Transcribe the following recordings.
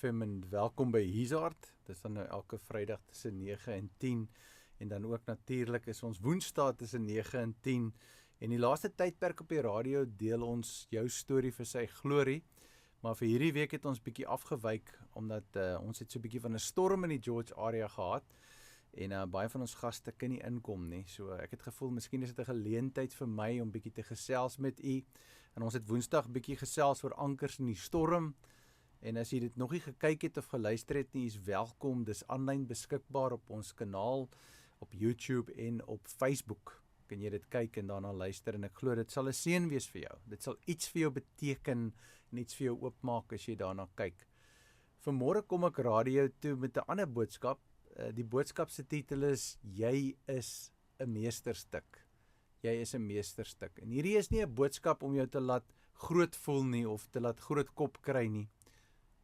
FM en welkom by Hizard. Dit is dan nou elke Vrydag tussen 9 en 10 en dan ook natuurlik is ons Woensdae tussen 9 en 10 en die laaste tydperk op die radio deel ons jou storie vir sy glorie. Maar vir hierdie week het ons bietjie afgewyk omdat ons het so bietjie van 'n storm in die George area gehad en baie van ons gaste kan nie inkom nie. So ek het gevoel miskien is dit 'n geleentheid vir my om bietjie te gesels met u. En ons het Woensdag bietjie gesels oor ankers in die storm. En as jy dit nog nie gekyk het of geluister het nie, is welkom. Dis aanlyn beskikbaar op ons kanaal op YouTube en op Facebook. Kan jy dit kyk en daarna luister en ek glo dit sal 'n seën wees vir jou. Dit sal iets vir jou beteken en iets vir jou oopmaak as jy daarna kyk. Vanmôre kom ek radio toe met 'n ander boodskap. Die boodskap se titel is Jy is 'n meesterstuk. Jy is 'n meesterstuk. En hierdie is nie 'n boodskap om jou te laat groot voel nie of te laat groot kop kry nie.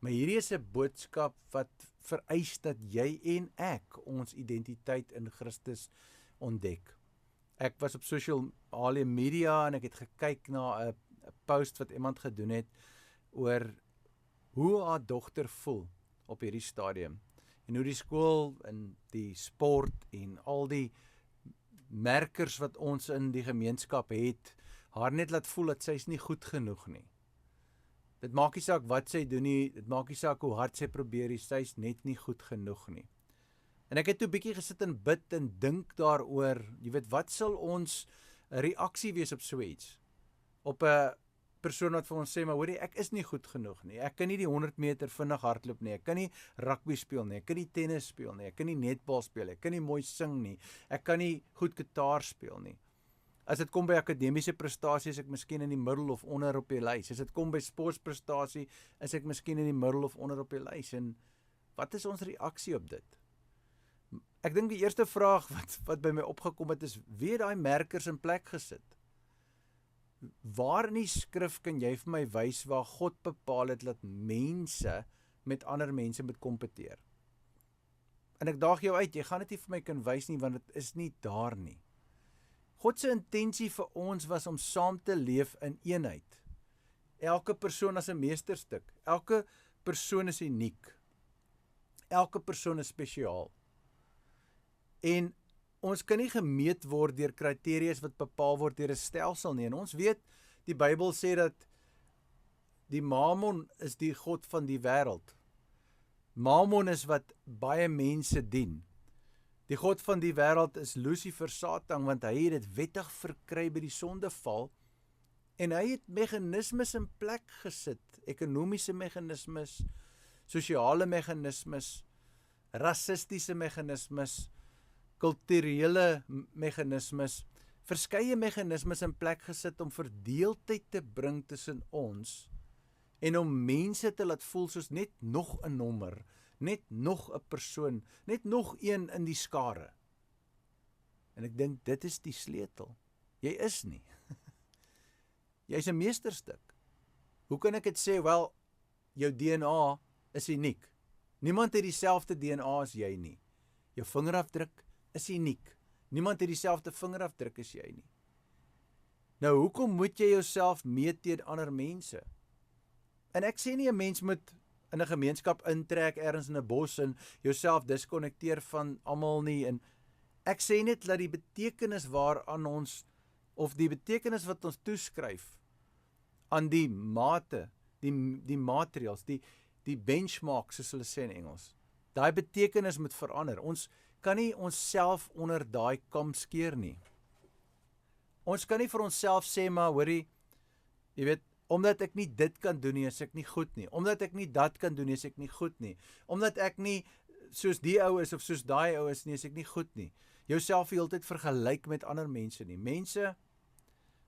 Maar hierdie is 'n boodskap wat vereis dat jy en ek ons identiteit in Christus ontdek. Ek was op social media en ek het gekyk na 'n post wat iemand gedoen het oor hoe haar dogter voel op hierdie stadium. En hoe die skool en die sport en al die merkers wat ons in die gemeenskap het, haar net laat voel dat sy is nie goed genoeg nie. Dit maak nie saak wat sy doen nie, dit maak nie saak hoe hard sy probeer nie, sy is net nie goed genoeg nie. En ek het toe bietjie gesit en bid en dink daaroor, jy weet, wat sal ons reaksie wees op so iets? Op 'n persoon wat vir ons sê, maar hoorie, ek is nie goed genoeg nie, ek kan nie die 100 meter vinnig hardloop nie, ek kan nie rugby speel nie, ek kan nie tennis speel nie, ek kan nie netbal speel nie, ek kan nie mooi sing nie, ek kan nie goed gitaar speel nie. As dit kom by akademiese prestasie, is ek miskien in die middel of onder op die lys. As dit kom by sportprestasie, is ek miskien in die middel of onder op die lys. En wat is ons reaksie op dit? Ek dink die eerste vraag wat by my opgekom het is, wie het daai merkers in plek gesit? Waar in die skrif kan jy vir my wys waar God bepaal het dat mense met ander mense moet kompeteer? En ek daag jou uit, jy gaan dit nie vir my kan wys nie, want dit is nie daar nie. God se intensie vir ons was om saam te leef in eenheid. Elke persoon as 'n meesterstuk. Elke persoon is uniek. Elke persoon is spesiaal. En ons kan nie gemeet word deur kriteria's wat bepaal word deur 'n stelsel nie. En ons weet, die Bybel sê dat die Mammon is die god van die wêreld. Mammon is wat baie mense dien. Die god van die wêreld is Lucifer, Satan, want hy het dit wettig verkry by die sondeval en hy het meganismes in plek gesit, ekonomiese meganismes, sosiale meganismes, rassistiese meganismes, kulturele meganismes, verskeie meganismes in plek gesit om verdeeldheid te bring tussen ons en om mense te laat voel soos net nog 'n nommer, net nog 'n persoon, net nog een in die skare. En ek dink dit is die sleutel. Jy is nie. Jy's 'n meesterstuk. Hoe kan ek dit sê? Wel, jou DNA is uniek. Niemand het dieselfde DNA as jy nie. Jou vingerafdruk is uniek. Niemand het dieselfde vingerafdruk as jy nie. Nou, hoekom moet jy jouself meet teen ander mense? En ek sê nie 'n mens moet in 'n gemeenskap intrek ergens in 'n bos en jouself diskonnekteer van almal nie. En ek sê net dat die betekenis waaraan ons, of die betekenis wat ons toeskryf aan die mate, die materials, die benchmarks, soos hulle sê in Engels, daai betekenis moet verander. Ons kan nie onsself onder daai kam skeer nie. Ons kan nie vir onsself sê, maar hoorie, jy weet, omdat ek nie dit kan doen nie, is ek nie goed nie. Omdat ek nie dat kan doen nie, is ek nie goed nie. Omdat ek nie soos die ou is of soos daai ou is nie, is ek nie goed nie. Jouself die hele tyd vergelyk met ander mense nie. Mense,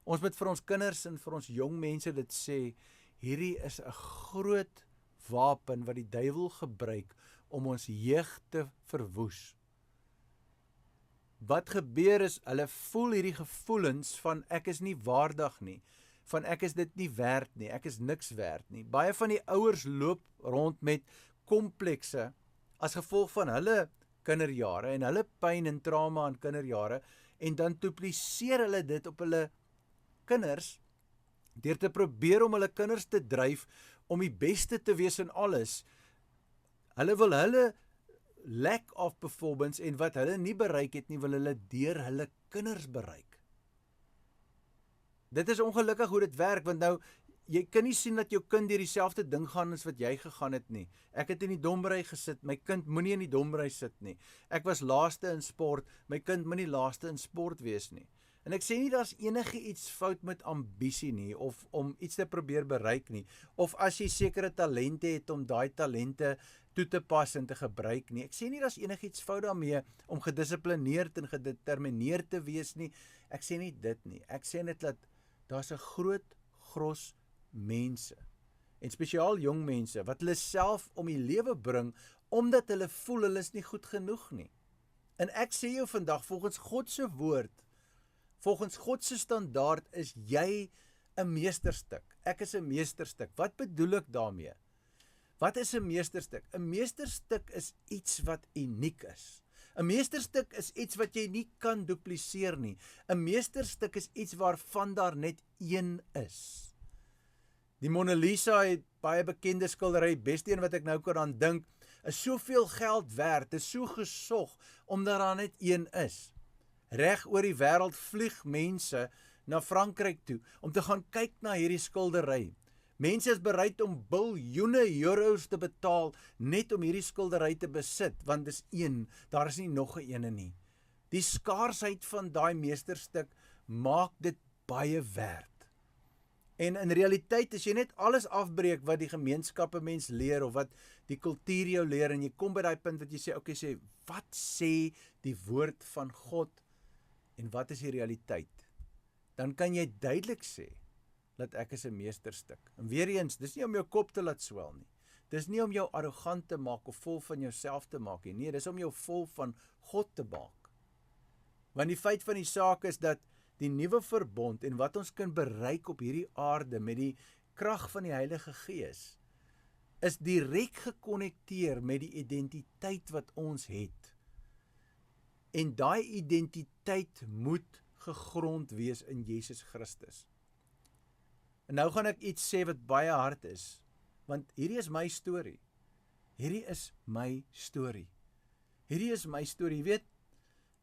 ons moet vir ons kinders en vir ons jong mense dit sê, hierdie is 'n groot wapen wat die duiwel gebruik om ons jeug te verwoes. Wat gebeur is, hulle voel hierdie gevoelens van ek is nie waardig nie, van ek is dit nie werd nie, ek is niks werd nie. Baie van die ouers loop rond met komplekse as gevolg van hulle kinderjare en hulle pyn en trauma aan kinderjare en dan dupliseer hulle dit op hulle kinders deur te probeer om hulle kinders te dryf om die beste te wees in alles Hulle wil hulle lack of performance en wat hulle nie bereik het nie, wil hulle deur hulle kinders bereik. Dit is ongelukkig hoe dit werk, want nou, jy kan nie sien dat jou kind deur dieselfde ding gaan as wat jy gegaan het nie. Ek het in die dombrei gesit, my kind moenie in die dombrei sit nie. Ek was laaste in sport, my kind moenie laaste in sport wees nie. En ek sê nie daar's enige iets fout met ambisie nie, of om iets te probeer bereik nie, of as jy sekere talente het om daai talente toe te pas en te gebruik nie. Ek sê nie daar's enigiets fout daarmee om gedissiplineerd en gedetermineerd te wees nie. Ek sê nie dit nie. Ek sê net dat daar's 'n groot gros mense, en spesiaal jong mense, wat hulle self om die lewe bring, omdat hulle voel hulle is nie goed genoeg nie. En ek sê jou vandag, volgens God se woord, volgens God se standaard, is jy 'n meesterstuk. Ek is 'n meesterstuk. Wat bedoel ek daarmee? Wat is 'n meesterstuk? 'n Meesterstuk is iets wat uniek is. 'n Meesterstuk is iets wat jy nie kan dupliseer nie. 'n Meesterstuk is iets waarvan daar net een is. Die Mona Lisa, het baie bekende skildery, beste een wat ek nou kan aan dink, is soveel geld werd, is so gesog, omdat daar net een is. Reg oor die wêreld vlieg mense na Frankryk toe, om te gaan kyk na hierdie skildery. Mense is bereid om biljoene euros te betaal, net om hierdie skildery te besit, want dis een, daar is nie nog 'n ene nie. Die skaarsheid van daai meesterstuk maak dit baie werd. En in realiteit, as jy net alles afbreek wat die gemeenskappe mens leer, of wat die kultuur jou leer, en jy kom by daai punt wat jy sê, okay, sê, wat sê die woord van God, en wat is die realiteit? Dan kan jy duidelik sê, dat ek is 'n meesterstuk. En weer eens, dis nie om jou kop te laat swel nie. Dis nie om jou arrogant te maak, of vol van jouself te maak nie. Nee, dis om jou vol van God te maak. Want die feit van die saak is dat die nuwe verbond en wat ons kan bereik op hierdie aarde met die krag van die Heilige Gees, is direk gekonnekteer met die identiteit wat ons het. En daai identiteit moet gegrond wees in Jesus Christus. En nou gaan ek iets sê wat baie hard is, want hierdie is my storie. Hierdie is my storie. Hierdie is my storie. Jy weet,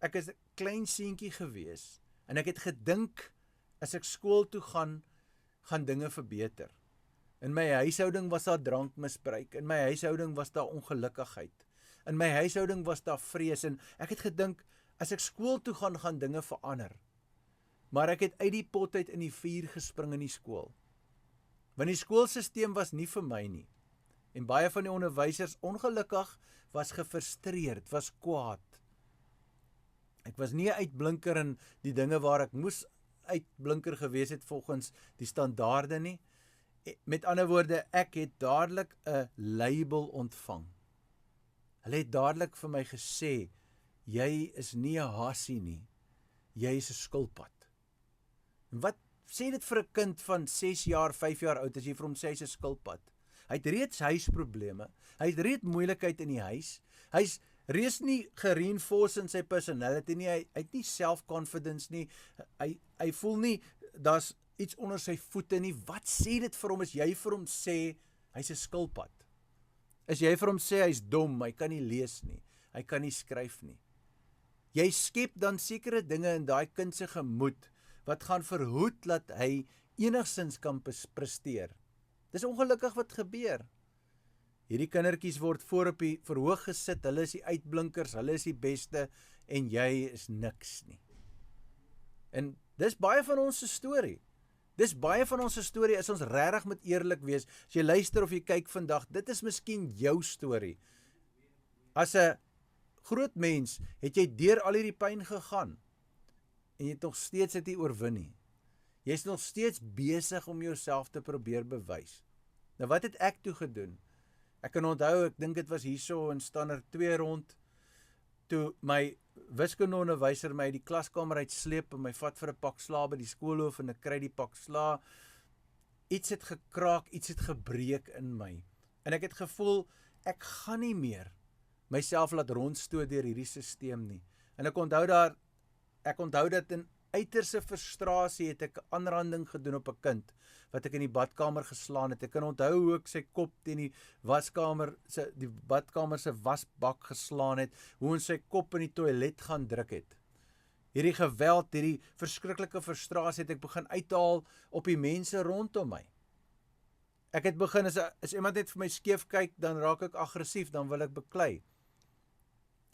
ek is 'n klein seentjie gewees, en ek het gedink, as ek skool toe gaan dinge verbeter. In my huishouding was daar drankmisbruik, in my huishouding was daar ongelukkigheid, in my huishouding was daar vrees, en ek het gedink, as ek skool toe gaan dinge verander. Maar ek het uit die pot uit in die vuur gespring in die skool. Want die skoolsisteem was nie vir my nie. En baie van die onderwysers, ongelukkig, was gefrustreerd, was kwaad. Ek was nie 'n uitblinker in die dinge waar ek moes uitblinker gewees het volgens die standaarde nie. Met ander woorde, ek het dadelik 'n label ontvang. Hulle het dadelik vir my gesê, jy is nie 'n hassie nie, jy is 'n skilpad. En wat sê dit vir 'n kind van 6 jaar, 5 jaar oud, as jy vir hom sê hy's 'n skilpad? Hy het reeds huisprobleme, hy het reeds moeilikheid in die huis, hy's reeds nie gereinforce in sy personality nie, hy het nie self-confidence nie, hy voel nie, daar's iets onder sy voete nie. Wat sê dit vir hom as jy vir hom sê, hy's 'n skilpad? As jy vir hom sê, hy's dom, hy kan nie lees nie, hy kan nie skryf nie. Jy skep dan sekere dinge in daai kind se gemoed, wat gaan verhoed dat hy enigsins kan presteer. Dis ongelukkig wat gebeur. Hierdie kindertjies word voor op die verhoog gesit, hulle is die uitblinkers, hulle is die beste, en jy is niks nie. En dis baie van ons se storie. Dis baie van ons se storie, as ons regtig moet eerlik wees. As jy luister of jy kyk vandag, dit is miskien jou storie. As 'n groot mens, het jy deur al hierdie pyn gegaan, en jy het nog steeds dit nie oorwin nie. Jy is nog steeds besig om jouself te probeer bewys. Nou wat het ek toe gedoen? Ek kan onthou, ek dink dit was hierso in standaard 2 rond, toe my wiskundeonderwyser my uit die klaskamer uitsleep en my vat vir 'n pak slaag by die skoolhof, en ek kry die pak slaag. Iets het gekraak, iets het gebreek in my. En ek het gevoel, ek gaan nie meer myself laat rondstoot deur hierdie sisteem nie. En ek onthou dat uiterste frustrasie het ek 'n aanranding gedoen op 'n kind wat ek in die badkamer geslaan het. Ek kan onthou hoe ek sy kop teen die badkamer se wasbak geslaan het, hoe ons sy kop in die toilet gaan druk het. Hierdie geweld, hierdie verskriklike frustrasie het ek begin uithaal op die mense rondom my. Ek het begin, as iemand net vir my skeef kyk, dan raak ek aggressief, dan wil ek beklei.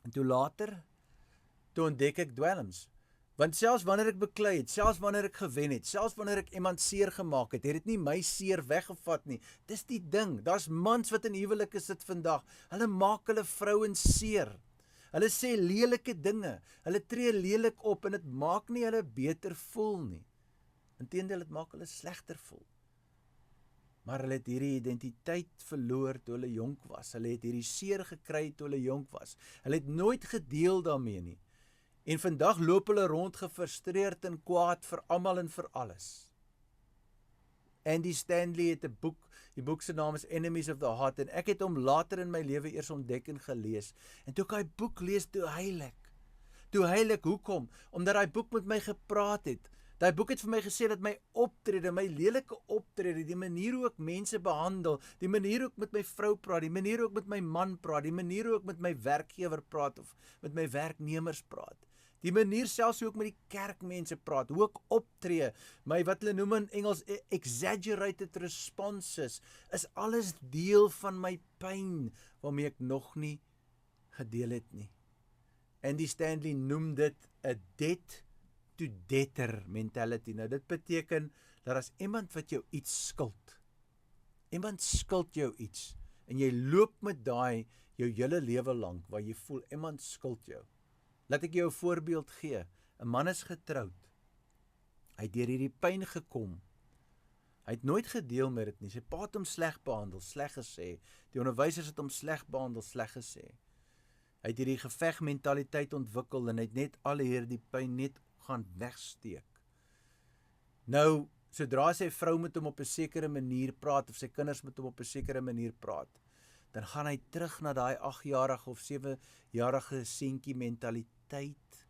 En toe later, toe ontdek ek dwelms. Want selfs wanneer ek beklei het, selfs wanneer ek gewen het, selfs wanneer ek iemand seer gemaak het, het dit nie my seer weggevat nie. Dis die ding, daar's mans wat in huwelike sit vandag, hulle maak hulle vrouens seer. Hulle sê lelike dinge, hulle tree lelik op en dit maak nie hulle beter voel nie. Inteendeel, dit maak hulle slegter voel. Maar hulle het hierdie identiteit verloor toe hulle jonk was. Hulle het hierdie seer gekry toe hulle jonk was. Hulle het nooit gedeel daarmee nie. En vandag loop hulle rond gefrustreerd en kwaad vir almal en vir alles. Andy Stanley het 'n boek, die boek se naam is Enemies of the Heart, en ek het hom later in my lewe eers ontdek en gelees. En toe ek daai boek lees, toe huil ek. Toe huil ek, hoekom? Omdat daai boek met my gepraat het. Daai boek het vir my gesê dat my optrede, my lelike optrede, die manier hoe ek mense behandel, die manier hoe ek met my vrou praat, die manier hoe ek met my man praat, die manier hoe ek met my werkgewer praat of met my werknemers praat, die manier selfs hoe ek met die kerkmense praat, hoe ek optree, my wat hulle noem in Engels exaggerated responses, is alles deel van my pyn waarmee ek nog nie gedeel het nie. Andy Stanley noem dit 'n debt to debtor mentality. Nou dit beteken dat as iemand wat jou iets skuld, iemand skuld jou iets, en jy loop met daai jou hele lewe lank, waar jy voel iemand skuld jou. Laat ek jou 'n voorbeeld gee. 'n Man is getroud. Hy het deur hierdie pyn gekom. Hy het nooit gedeel met dit nie. Sy pa het hom sleg behandel, sleg gesê. Die onderwysers het hom sleg behandel, sleg gesê. Hy het hierdie gevegmentaliteit ontwikkel en hy het net al hierdie pyn net gaan wegsteek. Nou, sodra sy vrou met hom op 'n sekere manier praat, of sy kinders met hom op 'n sekere manier praat, dan gaan hy terug na daai 8-jarige of 7-jarige seentjie mentaliteit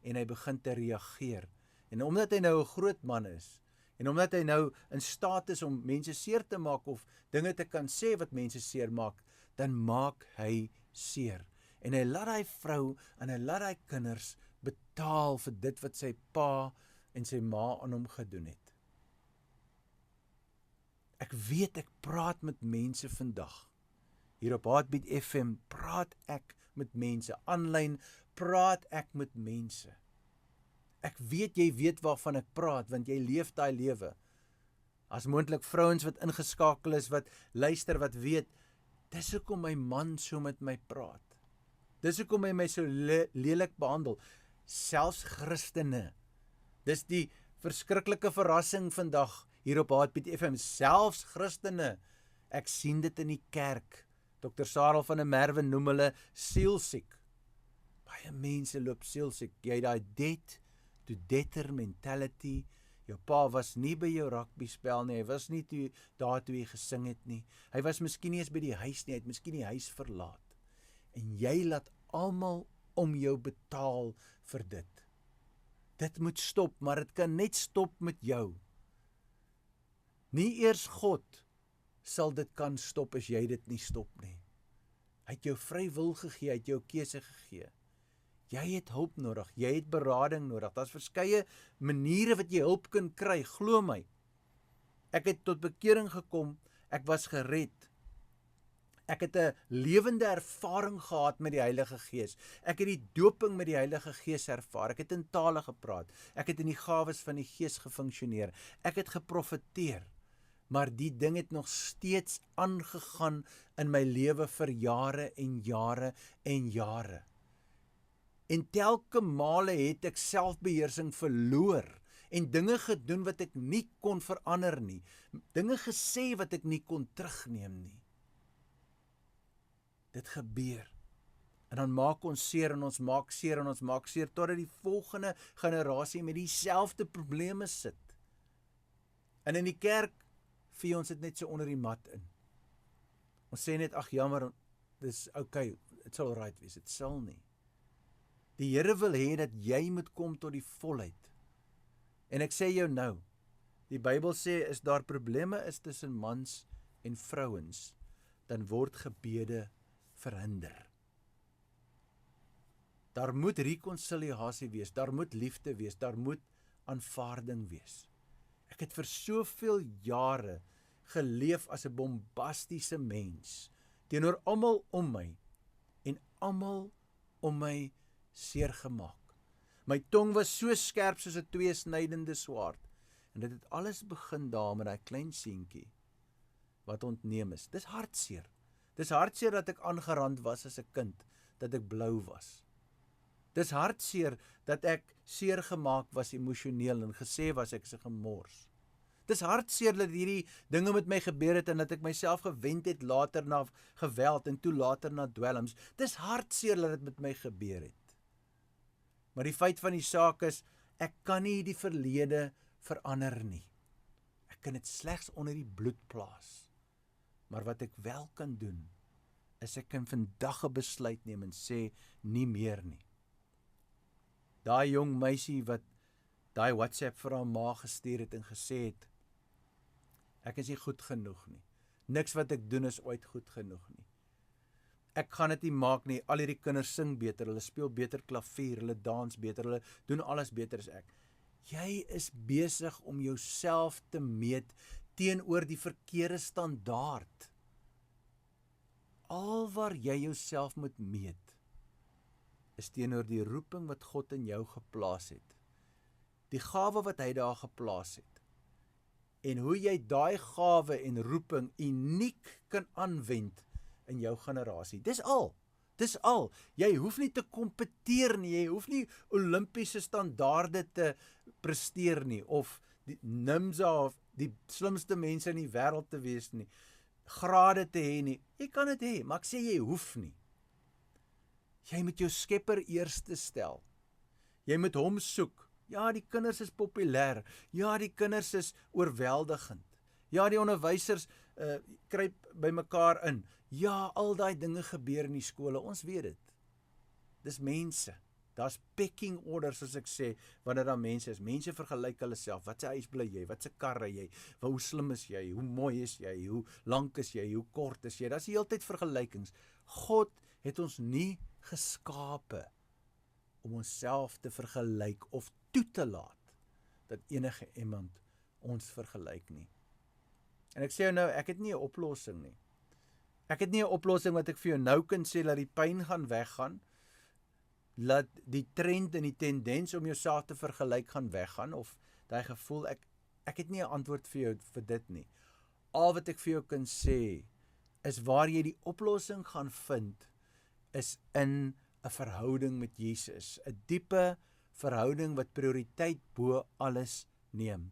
en hy begin te reageer. En omdat hy nou 'n groot man is, en omdat hy nou in staat is om mense seer te maak of dinge te kan sê wat mense seer maak, dan maak hy seer. En hy laat daai vrou en hy laat daai kinders betaal vir dit wat sy pa en sy ma aan hom gedoen het. Ek weet ek praat met mense vandag. Hier op Heartbeat FM praat ek met mense. Aanlyn praat ek met mense. Ek weet jy weet waarvan ek praat, want jy leef daai lewe. As moontlik vrouens wat ingeskakel is, wat luister, wat weet, dis hoekom my man so met my praat. Dis hoekom hy my so lelik behandel. Selfs Christene. Dis die verskriklike verrassing vandag hier op Heartbeat FM. Selfs Christene. Ek sien dit in die kerk. Dr. Sarel van der Merwe noem hulle sielsiek. Baie mense loop sielsiek. Jy het daai debt to debtor mentality. Jou pa was nie by jou rugby spel nie. Hy was nie daar toe jy gesing het nie. Hy was miskien nie eens by die huis nie. Hy het miskien die huis verlaat. En jy laat almal om jou betaal vir dit. Dit moet stop, maar dit kan net stop met jou. Nie eers God sal dit kan stop as jy dit nie stop nie. Hy het jou vrywil gegee, hy het jou keuse gegee. Jy het hulp nodig, jy het berading nodig. Daar's verskeie maniere wat jy hulp kan kry, glo my. Ek het tot bekering gekom, ek was gered. Ek het 'n lewende ervaring gehad met die Heilige Gees. Ek het die doping met die Heilige Gees ervaar. Ek het in tale gepraat. Ek het in die gawes van die Gees gefunksioneer. Ek het geprofeteer. Maar die ding het nog steeds aangegaan in my lewe vir jare en jare en jare. En telke male het ek selfbeheersing verloor en dinge gedoen wat ek nie kon verander nie. Dinge gesê wat ek nie kon terugneem nie. Dit gebeur. En dan maak ons seer en ons maak seer en ons maak seer totdat die volgende generasie met dieselfde probleme sit. En in die kerk vee ons dit net so onder die mat in. Ons sê net, ag jammer, dis okay, dit sal right wees, dit sal nie. Die Here wil hê dat jy moet kom tot die volheid. En ek sê jou nou, die Bybel sê, as daar probleme is tussen mans en vrouens, dan word gebede verhinder. Daar moet rekonsiliasie wees, daar moet liefde wees, daar moet aanvaarding wees. Ek het vir soveel jare geleef as 'n bombastiese mens, teenoor almal om my, en almal om my seer gemaak. My tong was so skerp soos 'n tweesnydende swaard, en dit het alles begin daar met daai klein seentjie, wat ontneem is. Dis hartseer. Dis hartseer dat ek aangerand was as 'n kind, dat ek blou was. Dis hartseer dat ek seer gemaak was emosioneel en gesê was ek is 'n gemors. Dis hartseer dat hierdie dinge met my gebeur het en dat ek myself gewend het later na geweld en toe later na dwelms. Dis hartseer dat dit met my gebeur het. Maar die feit van die saak is, ek kan nie die verlede verander nie. Ek kan dit slegs onder die bloed plaas. Maar wat ek wel kan doen, is ek kan vandag 'n besluit neem en sê, nie meer nie. Daai jong meisie wat daai WhatsApp vir haar ma gestuur het en gesê het, ek is nie goed genoeg nie. Niks wat ek doen is ooit goed genoeg nie. Ek gaan dit nie maak nie. Al hierdie kinders sing beter, hulle speel beter klavier, hulle dans beter, hulle doen alles beter as ek. Jy is besig om jouself te meet teenoor die verkeerde standaard. Alwaar jy jouself moet meet, is teenoor die roeping wat God in jou geplaas het. Die gawe wat hy daar geplaas het. En hoe jy daai gawe en roeping uniek kan aanwend in jou generasie. Dis al. Dis al. Jy hoef nie te kompeteer nie, jy hoef nie Olimpiese standaarde te presteer nie, of die NIMSA of die slimste mense in die wêreld te wees nie, grade te hê nie. Jy kan dit hê, maar ek sê jy hoef nie. Jy moet jou Skepper eerste stel. Jy moet hom soek. Ja, die kinders is populêr. Ja, die kinders is oorweldigend. Ja, die onderwysers kruip by mekaar in. Ja, al daai dinge gebeur in die skole, ons weet dit. Dis mense. Daar's pecking order, soos ek sê, wanneer daar mense is. Mense vergelyk hulle self. Wat se huis bly jy? Wat se kar ry jy? Hoe slim is jy? Hoe mooi is jy? Hoe lank is jy? Hoe kort is jy? Daar's die hele tyd vergelykings. God het ons nie geskape om onsself te vergelyk of toe te laat dat enige iemand ons vergelyk nie. En ek sê jou nou, ek het nie 'n oplossing nie. Ek het nie 'n oplossing wat ek vir jou nou kan sê dat die pyn gaan weggaan, laat die trend en die tendens om jouself te vergelyk gaan weggaan, of daai gevoel, ek het nie 'n antwoord vir jou vir dit nie. Al wat ek vir jou kan sê, is waar jy die oplossing gaan vind, is in 'n verhouding met Jesus, 'n diepe verhouding wat prioriteit bo alles neem.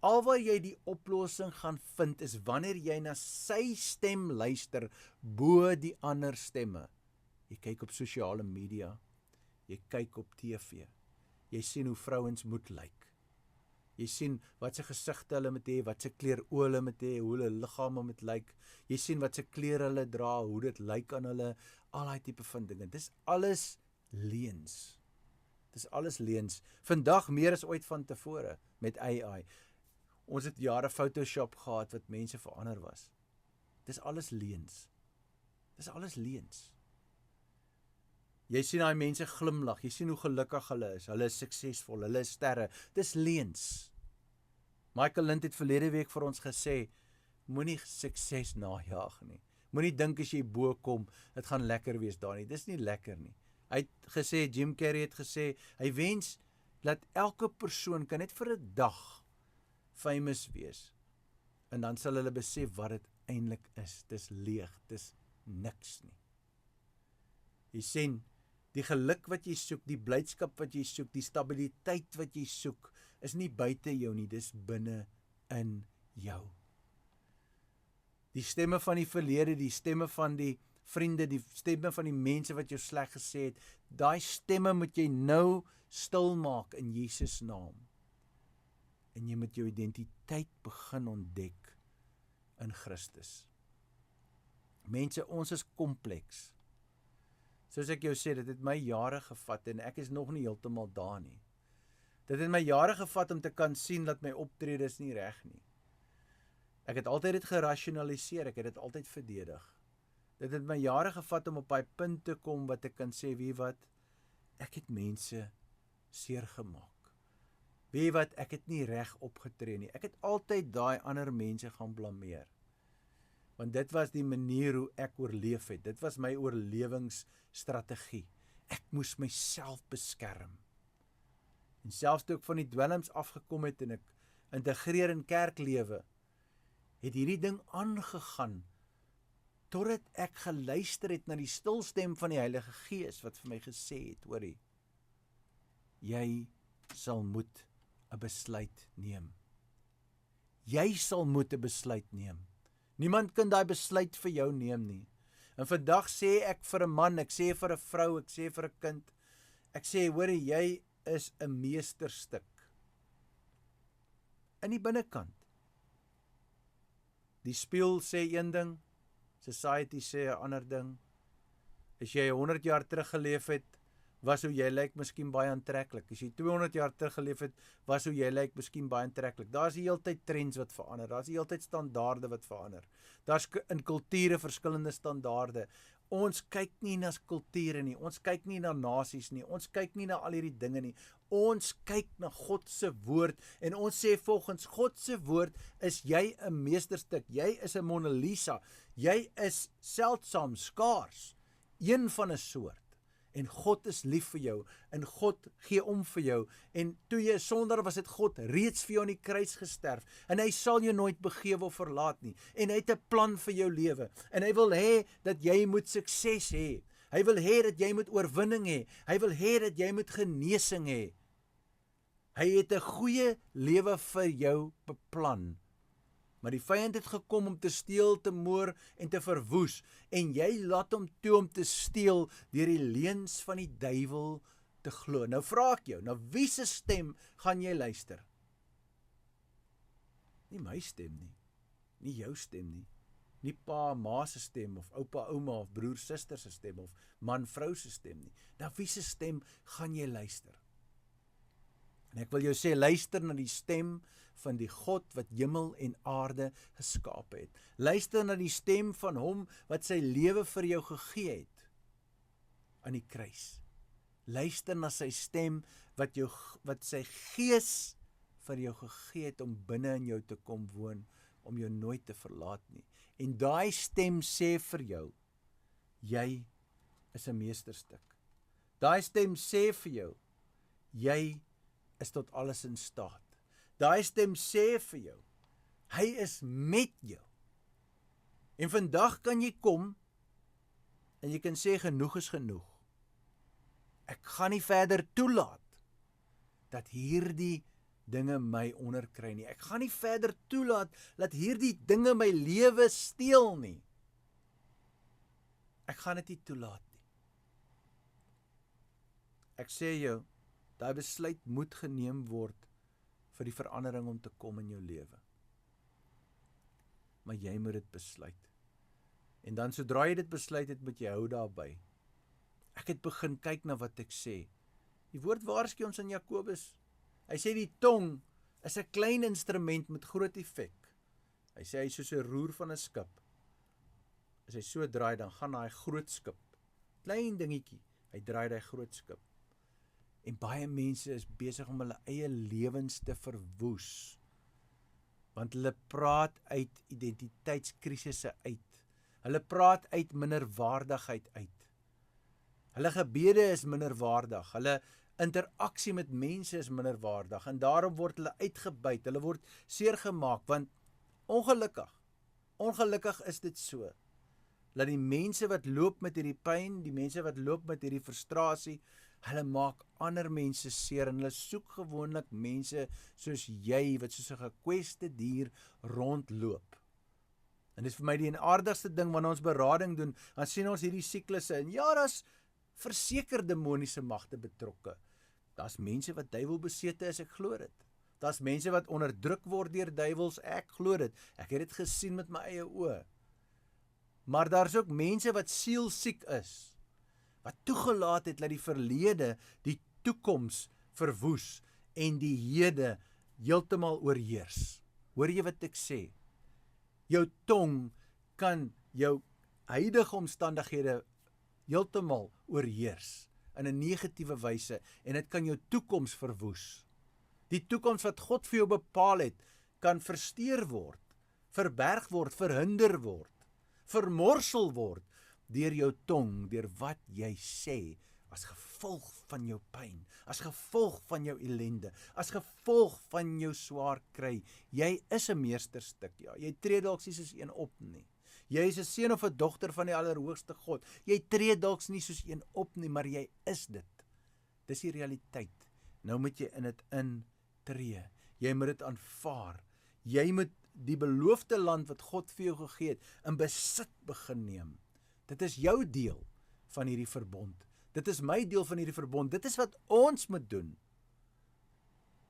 Alwaar jy die oplossing gaan vind, is wanneer jy na sy stem luister, bo die ander stemme. Jy kyk op sosiale media, jy kyk op TV, jy sien hoe vrouens moet lyk. Jy sien wat se gesigte hulle moet hê, wat se kleur oë hulle moet hê, hoe hulle liggame moet lyk. Jy sien wat se klere hulle dra, hoe dit lyk aan hulle, al daai tipe van dinge. Dis alles leuns. Dis alles leuns. Vandag meer as ooit van tevore met AI. Ons het jare Photoshop gehad wat mense verander was. Dis alles leuns. Dis alles leuns. Jy sien daai mense glimlag, jy sien hoe gelukkig hulle is suksesvol, hulle is sterre. Dis leuns. Michael Lind het verlede week vir ons gesê, moenie sukses najag nie. Moenie dink as jy bo kom, dit gaan lekker wees daar nie. Dis nie lekker nie. Hy het gesê, Jim Carrey het gesê, hy wens dat elke persoon kan net vir 'n dag famous wees. En dan sal hulle besef wat dit eintlik is. Dis leeg, dis niks nie. Jy sien, die geluk wat jy soek, die blydskap wat jy soek, die stabiliteit wat jy soek, is nie buite jou nie, dis binne in jou. Die stemme van die verlede, die stemme van die vriende, die stemme van die mense wat jou sleg gesê het, daai stemme moet jy nou stil maak in Jesus naam. En jy moet jou identiteit begin ontdek in Christus. Mense, ons is kompleks. Soos ek jou sê, dit het my jare gevat en ek is nog nie heeltemal daar nie. Dit het my jare gevat om te kan sien dat my optrede is nie reg nie. Ek het altyd dit gerasionaliseer, ek het dit altyd verdedig. Dit het my jare gevat om op daai punt te kom wat ek kan sê, wie wat, ek het mense seer gemaak. Wie wat, ek het nie reg opgetree nie. Ek het altyd daai ander mense gaan blameer. Want dit was die manier hoe ek oorleef het. Dit was my oorlewingsstrategie. Ek moes myself beskerm. En selfs toe ek van die dwelms afgekom het en ek integreer in kerklewe, het hierdie ding aangegaan, totdat ek geluister het na die stilstem van die Heilige Gees, wat vir my gesê het, hoorie, jy sal moet 'n besluit neem. Jy sal moet 'n besluit neem. Niemand kan daai besluit vir jou neem nie. En vandag sê ek vir 'n man, ek sê vir 'n vrou, ek sê vir 'n kind, ek sê, hoorie, jy is 'n meesterstuk. In die binnekant. Die spieël sê een ding, society sê 'n ander ding. As jy 100 jaar terug geleef het, was hoe jy lyk miskien baie aantreklik. As jy 200 jaar terug geleef het, was hoe jy lyk miskien baie aantreklik. Daar's die hele tyd trends wat verander. Daar's die hele tyd standaarde wat verander. Daar's in kulture verskillende standaarde. Ons kyk nie na kulture nie. Ons kyk nie na nasies nie. Ons kyk nie na al hierdie dinge nie. Ons kyk na God se woord en ons sê volgens God se woord is jy 'n meesterstuk. Jy is 'n Mona Lisa. Jy is seldsaam, skaars, een van 'n soort. En God is lief vir jou, en God gee om vir jou, en toe jy 'n sondaar was, het God reeds vir jou aan die kruis gesterf, en hy sal jou nooit begewe of verlaat nie, en hy het 'n plan vir jou lewe, en hy wil hê dat jy moet sukses hê, hy wil hê dat jy moet oorwinning hê, hy wil hê dat jy moet genesing hê, hy het 'n goeie lewe vir jou beplan, maar die vyand het gekom om te steel, te moor en te verwoes, en jy laat hom toe om te steel deur die leuns van die duiwel te glo. Nou vra ek jou, na wie se stem gaan jy luister? Nie my stem nie, nie jou stem nie, nie pa, ma se stem, of oupa, ouma, of broer, suster se stem, of man, vrou se stem nie. Na wie se stem gaan jy luister? En ek wil jou sê, luister na die stem van die God wat hemel en aarde geskape het. Luister na die stem van hom wat sy lewe vir jou gegee het aan die kruis. Luister na sy stem wat sy gees vir jou gegee het om binne in jou te kom woon, om jou nooit te verlaat nie. En daai stem sê vir jou, jy is 'n meesterstuk. Daai stem sê vir jou, jy is tot alles in staat. Daai stem sê vir jou, hy is met jou. En vandag kan jy kom, en jy kan sê, genoeg is genoeg. Ek gaan nie verder toelaat, dat hierdie dinge my onderkry nie. Ek gaan nie verder toelaat, dat hierdie dinge my lewe steel nie. Ek gaan dit nie toelaat nie. Ek sê jou, daai besluit moet geneem word, vir die verandering om te kom in jou lewe. Maar jy moet dit besluit. En dan sodra jy dit besluit het, moet jy hou daarby. Ek het begin kyk na wat ek sê. Die woord waarsku ons in Jakobus. Hy sê die tong is 'n klein instrument met groot effek. Hy sê hy is soos 'n roer van 'n skip. As hy so draai, dan gaan daai groot skip, klein dingetjie, hy draai daai groot skip. En baie mense is besig om hulle eie lewens te verwoes, want hulle praat uit identiteitskrisisse uit. Hulle praat uit minderwaardigheid uit. Hulle gebede is minderwaardig. Hulle interaksie met mense is minderwaardig. En daarom word hulle uitgebuit. Hulle word seergemaak, want ongelukkig is dit so, dat die mense wat loop met hierdie pyn, die mense wat loop met hierdie frustrasie, hulle maak ander mense seer, en hulle soek gewoonlik mense soos jy, wat soos 'n gekweste dier rondloop. En dit is vir my die aardigste ding, wanneer ons berading doen, dan sien ons hierdie siklusse, en ja, daar's verseker demoniese magte betrokke. Daar's mense wat duiwelbesete is, ek glo dit. Daar's mense wat onderdruk word deur duiwels, ek glo dit. Ek het dit gesien met my eie oë. Maar daar's ook mense wat sielsiek is, wat toegelaat het dat die verlede die toekoms verwoes, en die hede heeltemal oorheers. Hoor jy wat ek sê? Jou tong kan jou huidige omstandighede heeltemal oorheers in 'n negatiewe wyse en dit kan jou toekoms verwoes. Die toekoms wat God vir jou bepaal het, kan versteur word, verberg word, verhinder word, vermorsel word deur jou tong, deur wat jy sê, as gevolg van jou pyn, as gevolg van jou ellende, as gevolg van jou swaar kry. Jy is 'n meesterstuk, ja. Jy tree dalk nie soos een op nie. Jy is 'n seun of 'n dogter van die Allerhoogste God. Jy tree dalk nie soos een op nie, maar jy is dit. Dis die realiteit. Nou moet jy in dit intree. Jy moet dit aanvaar. Jy moet die beloofde land wat God vir jou gegee het, in besit begin neem. Dit is jou deel van hierdie verbond. Dit is my deel van hierdie verbond. Dit is wat ons moet doen.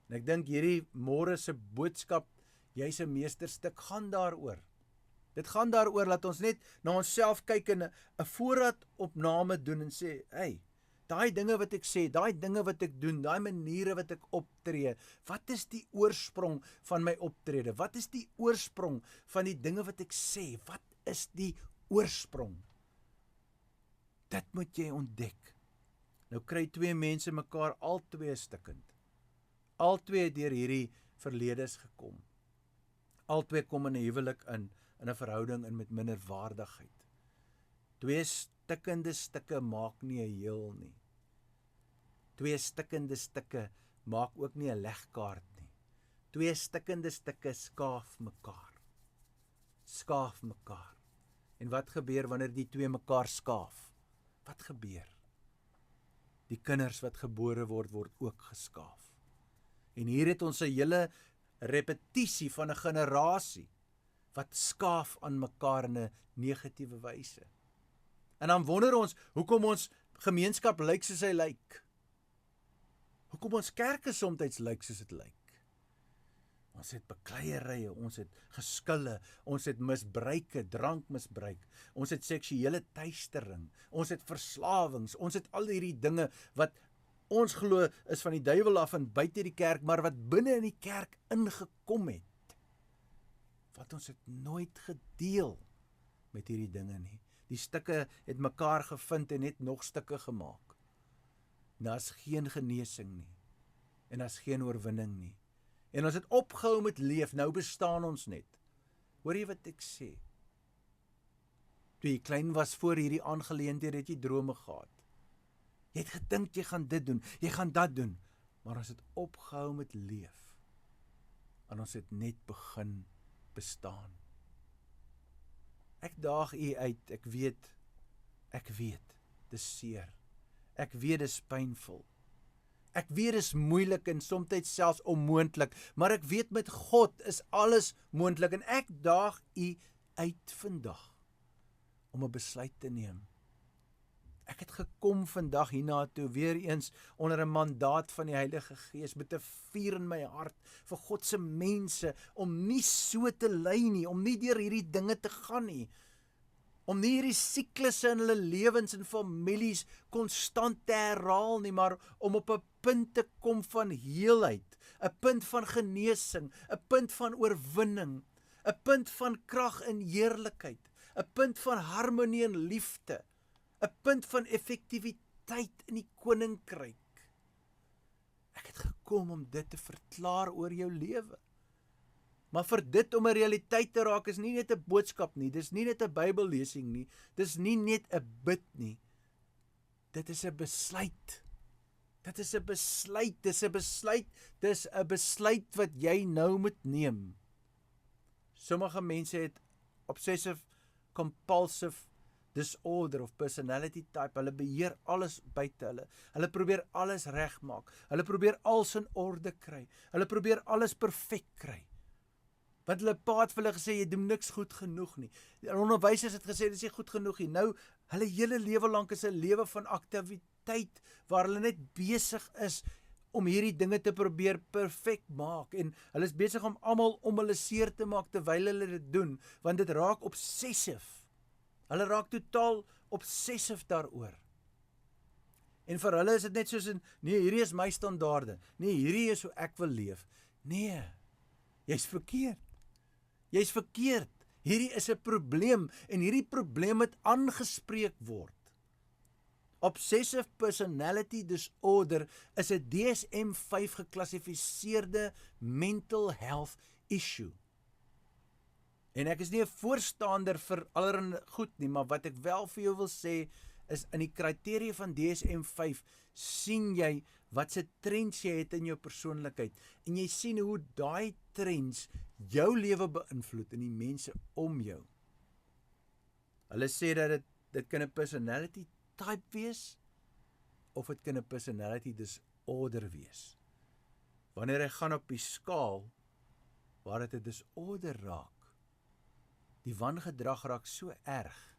En ek dink hierdie môre se boodskap, jy's 'n meesterstuk, gaan daaroor. Dit gaan daaroor dat ons net na onsself kyk en 'n voorraadopname doen en sê, hey, daai dinge wat ek sê, daai dinge wat ek doen, daai maniere wat ek optree, wat is die oorsprong van my optrede? Wat is die oorsprong van die dinge wat ek sê? Wat is die oorsprong? Dit moet jy ontdek. Nou kry twee mense mekaar albei stikkend. Albei het deur hierdie verledes gekom. Albei kom in 'n huwelik in 'n verhouding in met minderwaardigheid. Twee stikkende stukke maak nie 'n heel nie. Twee stikkende stukke maak ook nie 'n legkaart nie. Twee stikkende stukke skaaf mekaar. Skaaf mekaar. En wat gebeur wanneer die twee mekaar skaaf? Wat gebeur? Die kinders wat gebore word, word ook geskaaf. En hier het ons 'n hele repetisie van 'n generasie wat skaaf aan mekaar in 'n negatiewe wyse. En dan wonder ons, hoekom ons gemeenskap lyk soos hy lyk. Hoekom ons kerke soms lyk soos dit lyk. Ons het bekleierye, ons het geskille, ons het misbruike, drankmisbruik, ons het seksuele teistering, ons het verslawings, ons het al hierdie dinge wat ons glo is van die duiwel af en buite die kerk, maar wat binne in die kerk ingekom het. Wat ons het nooit gedeel met hierdie dinge nie. Die stukke het mekaar gevind en net nog stukke gemaak. En daar's geen genesing nie. En daar's geen oorwinning nie. En ons het opgehou met leef, nou bestaan ons net. Hoor jy wat ek sê? Toe jy klein was voor hierdie aangeleenthede, het jy drome gehad. Jy het gedink jy gaan dit doen, jy gaan dat doen, maar ons het opgehou met leef. En ons het net begin bestaan. Ek daag u uit, ek weet, dis seer. Ek weet dis pynvol. Ek weet dis moeilik en soms selfs onmoontlik, maar ek weet met God is alles moontlik en ek daag u uit vandag om 'n besluit te neem. Ek het gekom vandag hiernatoe weer eens onder 'n mandaat van die Heilige Gees met 'n vuur in my hart vir God se mense om nie so te ly nie, om nie deur hierdie dinge te gaan nie. Om nie hierdie siklusse in hulle lewens en families konstant te herhaal nie, maar om op 'n punt te kom van heelheid, 'n punt van genesing, 'n punt van oorwinning, 'n punt van krag en heerlikheid, 'n punt van harmonie en liefde, 'n punt van effektiwiteit in die koninkryk. Ek het gekom om dit te verklaar oor jou lewe. Maar vir dit om 'n realiteit te raak is nie net 'n boodskap nie, dis nie net 'n Bybellesing nie, dis nie net 'n bid nie. Dit is 'n besluit. Dit is 'n besluit, dis 'n besluit wat jy nou moet neem. Sommige mense het obsessive compulsive disorder of personality type. Hulle beheer alles buite hulle. Hulle probeer alles regmaak. Hulle probeer alles in orde kry. Hulle probeer alles perfek kry. Want hulle pa het vir hulle gesê, jy doen niks goed genoeg nie. Die onderwysers het gesê, dit is nie goed genoeg nie. Nou, hulle hele lewe lank is 'n lewe van aktiwiteit, waar hulle net besig is om hierdie dinge te probeer perfek maak. En hulle is besig om almal om hulle seer te maak, terwyl hulle dit doen, want dit raak obsessief. Hulle raak totaal obsessief daaroor. En vir hulle is dit net soos nee, hierdie is my standaarde. Nee, hierdie is hoe ek wil leef. Nee, jy's verkeerd. Jy's verkeerd. Hierdie is 'n probleem en hierdie probleem moet aangespreek word. Obsessive Personality Disorder is 'n DSM-5 geklassifiseerde mental health issue. En ek is nie 'n voorstander vir allerlei goed nie, maar wat ek wel vir jou wil sê, is in die kriteria van DSM-5 sien jy wat se trends jy het in jou persoonlikheid. En jy sien hoe daai trends jou lewe beïnvloed en die mense om jou. Hulle sê dat dit kan 'n personality type wees, of dit kan 'n personality disorder wees. Wanneer hy gaan op die skaal, waar dit 'n disorder raak, die wangedrag raak so erg,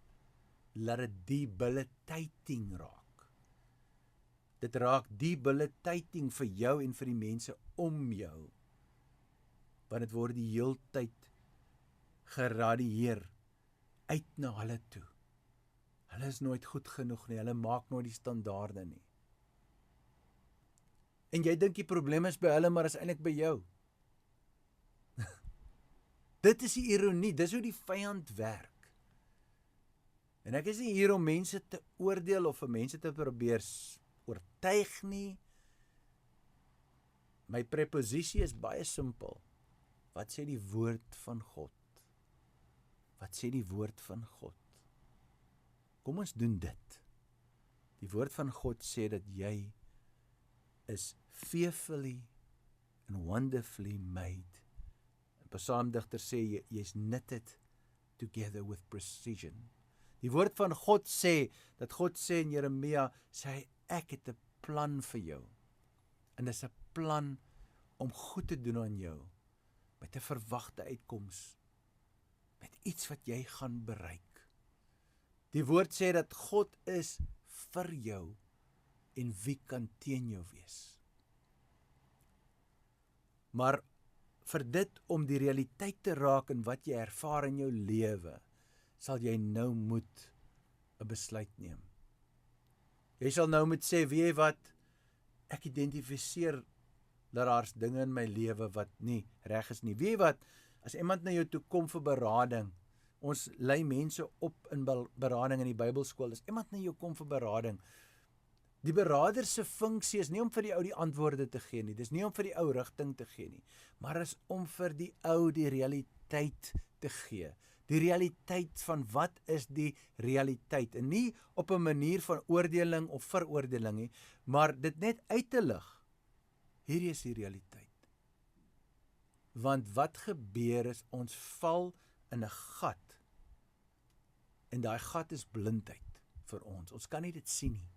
dat dit debilitating raak. Dit raak debilitating vir jou en vir die mense om jou, want dit word die heeltyd geradieer uit na hulle toe. Hulle is nooit goed genoeg nie, hulle maak nooit die standaarde nie. En jy dink die probleem is by hulle, maar is eintlik by jou. Dit is die ironie, dis hoe die vyand werk. En ek is nie hier om mense te oordeel of vir mense te probeer oortuig nie. My preposisie is baie simpel. Wat sê die woord van God? Wat sê die woord van God? Kom ons doen dit. Die woord van God sê dat jy is fearfully and wonderfully made. En Psalmdigter sê jy's knitted together with precision. Die woord van God sê, dat God sê in Jeremia, sê hy, ek het 'n plan vir jou. En dis 'n plan om goed te doen aan jou, met 'n verwagte uitkoms, met iets wat jy gaan bereik. Die woord sê dat God is vir jou, en wie kan teen jou wees? Maar vir dit om die realiteit te raak in wat jy ervaar in jou lewe, sal jy nou moet 'n besluit neem. Jy sal nou moet sê, weet jy wat, ek identifiseer dat daar's dinge in my lewe wat nie reg is nie. Weet jy wat, as iemand na jou toe kom vir berading, ons lei mense op in berading in die Bybelskool, as iemand na jou kom vir berading, die beraader se funksie is nie om vir die ou die antwoorde te gee nie, dis nie om vir die ou rigting te gee nie, maar is om vir die ou die realiteit te gee. Die realiteit van wat is die realiteit, en nie op 'n manier van oordeling of veroordeling nie, maar dit net uit te lig. Hierdie is die realiteit. Want wat gebeur is, ons val in 'n gat, en daai gat is blindheid vir ons. Ons kan nie dit sien nie.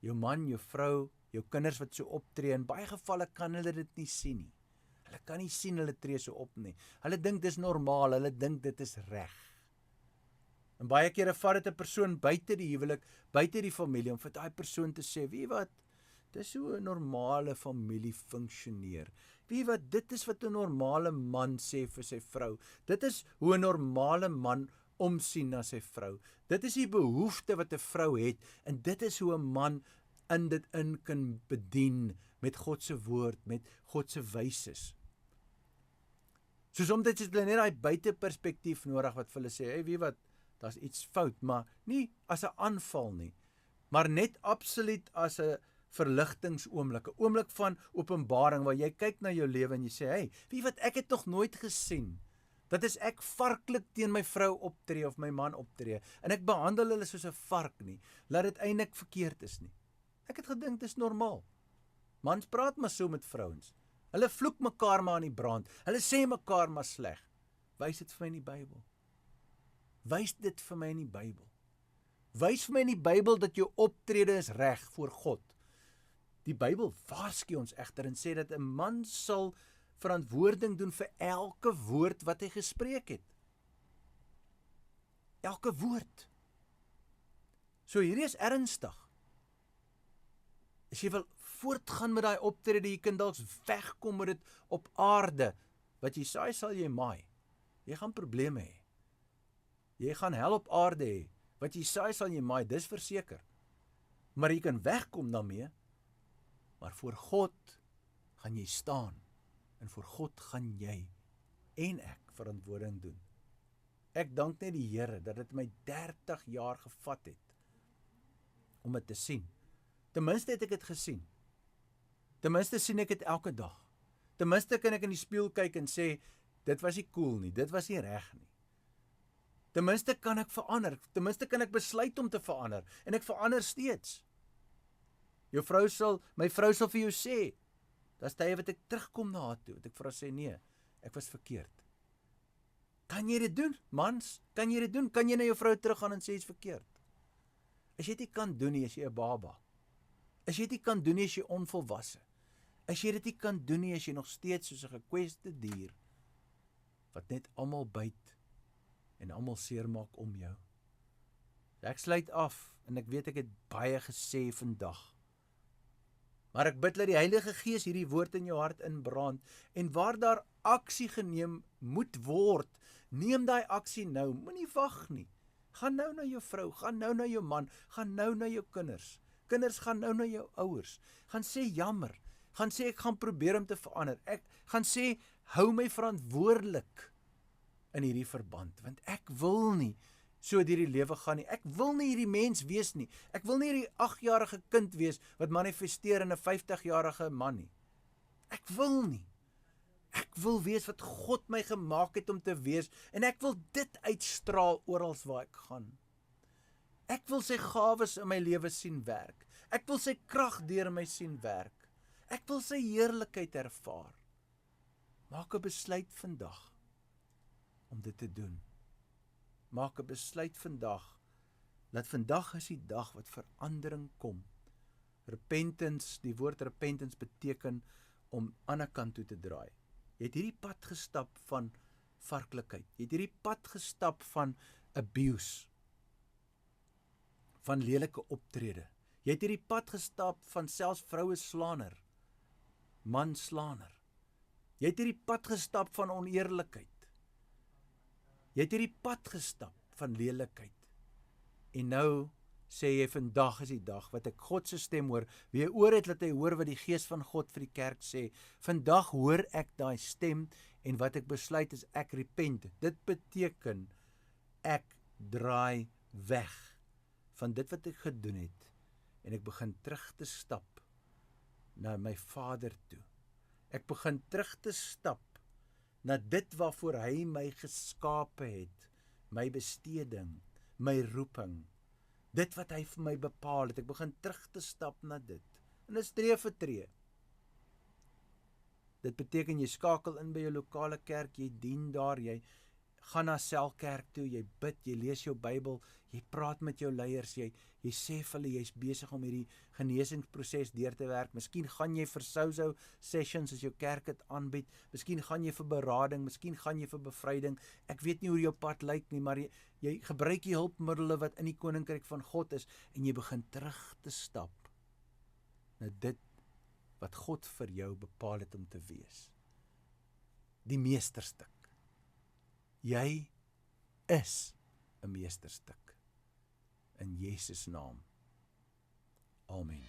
Jou man, jou vrou, jou kinders wat so optree, in baie gevalle kan hulle dit nie sien nie. Hulle kan nie sien hulle tree so op nie. Hulle dink dis normaal, hulle dink dit is reg. En baie kere vat dit 'n persoon buite die huwelik, buite die familie, om vir daai persoon te sê, weet jy wat, dis hoe 'n normale familie funksioneer. Weet jy wat, dit is wat 'n normale man sê vir sy vrou. Dit is hoe 'n normale man omsien na sy vrou. Dit is die behoefte wat 'n vrou het, en dit is hoe 'n man in dit in kan bedien met God se woord, met God se wyses. So soms het hulle net daai buiteperspektief nodig wat vir hulle sê, hey, weet jy wat, daar's iets fout, maar nie as 'n aanval nie, maar net absoluut as 'n verligtingsoomblik, 'n oomblik van openbaring waar jy kyk na jou lewe en jy sê, hey, weet jy wat, ek het nog nooit gesien dat as ek varklik teen my vrou optree of my man optree, en ek behandel hulle soos 'n vark nie, laat dit eintlik verkeerd is nie. Ek het gedink dis normaal. Mans praat maar so met vrouens. Hulle vloek mekaar maar aan die brand. Hulle sê mekaar maar sleg. Wys dit vir my in die Bybel. Wys dit vir my in die Bybel. Wys vir my in die Bybel dat jou optrede is reg voor God. Die Bybel waarsku ons egter en sê dat 'n man sal verantwoording doen vir elke woord wat hy gespreek het. Elke woord. So hierdie is ernstig. As jy wil voortgaan met daai optrede, jy kan dalk wegkom met dit op aarde. Wat jy saai, sal jy maai. Jy gaan probleme hê. Jy gaan hel op aarde hê. Wat jy saai, sal jy maai, dis verseker. Maar jy kan wegkom daarmee, maar voor God gaan jy staan, en voor God gaan jy en ek verantwoording doen. Ek dank net die Here dat dit my 30 jaar gevat het om dit te sien. Ten minste het ek dit gesien. Ten minste sien ek dit elke dag. Ten minste kan ek in die spieël kyk en sê, dit was nie cool nie, dit was nie reg nie. Ten minste kan ek verander, ten minste kan ek besluit om te verander, en ek verander steeds. My vrou sal vir jou sê, daar's tye wat ek terugkom na haar toe, wat ek vir haar sê, nee, ek was verkeerd. Kan jy dit doen, mans? Kan jy dit doen? Kan jy na jou vrou teruggaan en sê, is verkeerd? As jy dit nie kan doen nie, as jy 'n baba. As jy dit nie kan doen nie, as jy onvolwasse. As jy dit nie kan doen nie, as jy nog steeds soos 'n gekweste dier, wat net almal byt, en almal seermaak om jou. Ek sluit af, en ek weet ek het baie gesê vandag. Maar ek bid dat die Heilige Gees hierdie woord in jou hart inbrand, en waar daar aksie geneem moet word, neem daai aksie nou, moenie wag nie. Gaan nou na jou vrou, gaan nou na jou man, gaan nou na jou kinders. Kinders gaan nou na jou ouers. Gaan sê jammer, gaan sê ek gaan probeer om te verander. Ek gaan sê hou my verantwoordelik in hierdie verband, want ek wil nie so deur die lewe gaan nie. Ek wil nie hierdie mens wees nie. Ek wil nie hierdie 8-jarige kind wees wat manifesteer in 'n 50-jarige man nie. Ek wil nie. Ek wil wees wat God my gemaak het om te wees, en ek wil dit uitstraal oral waar ek gaan. Ek wil sy gawes in my lewe sien werk. Ek wil sy krag deur my sien werk. Ek wil sy heerlikheid ervaar. Maak 'n besluit vandag om dit te doen. Maak 'n besluit vandag, dat vandag is die dag wat verandering kom. Repentance, die woord repentance beteken om aan 'n kant toe te draai. Jy het hierdie pad gestap van varklikheid. Jy het hierdie pad gestap van abuse, van lelike optrede. Jy het hierdie pad gestap van selfs vroue slaaner, man slaaner. Jy het hierdie pad gestap van oneerlikheid. Jy het hierdie pad gestap van lelikheid. En nou sê jy, vandag is die dag wat ek God se stem hoor. Wie 'n oor het, laat hy hoor wat die Gees van God vir die kerk sê. Vandag hoor ek daai stem, en wat ek besluit is ek repent. Dit beteken ek draai weg van dit wat ek gedoen het, en ek begin terug te stap na my Vader toe. Ek begin terug te stap na dit waarvoor hy my geskape het, my besteding, my roeping, dit wat hy vir my bepaal het. Ek begin terug te stap na dit, en dit is tree vir tree. Dit beteken jy skakel in by jou lokale kerk, jy dien daar, jy gaan na selkerk toe, jy bid, jy lees jou Bybel, jy praat met jou leiers, jy sê vir hulle, jy's besig om hierdie genesingsproses deur te werk. Miskien gaan jy vir Sozo sessions as jou kerk dit aanbied, miskien gaan jy vir berading, miskien gaan jy vir bevryding. Ek weet nie hoe jou pad lyk nie, maar jy gebruik die hulpmiddels wat in die koninkryk van God is, en jy begin terug te stap na dit wat God vir jou bepaal het om te wees. Die meesterstuk. Jy is 'n meesterstuk. In Jesus naam. Amen.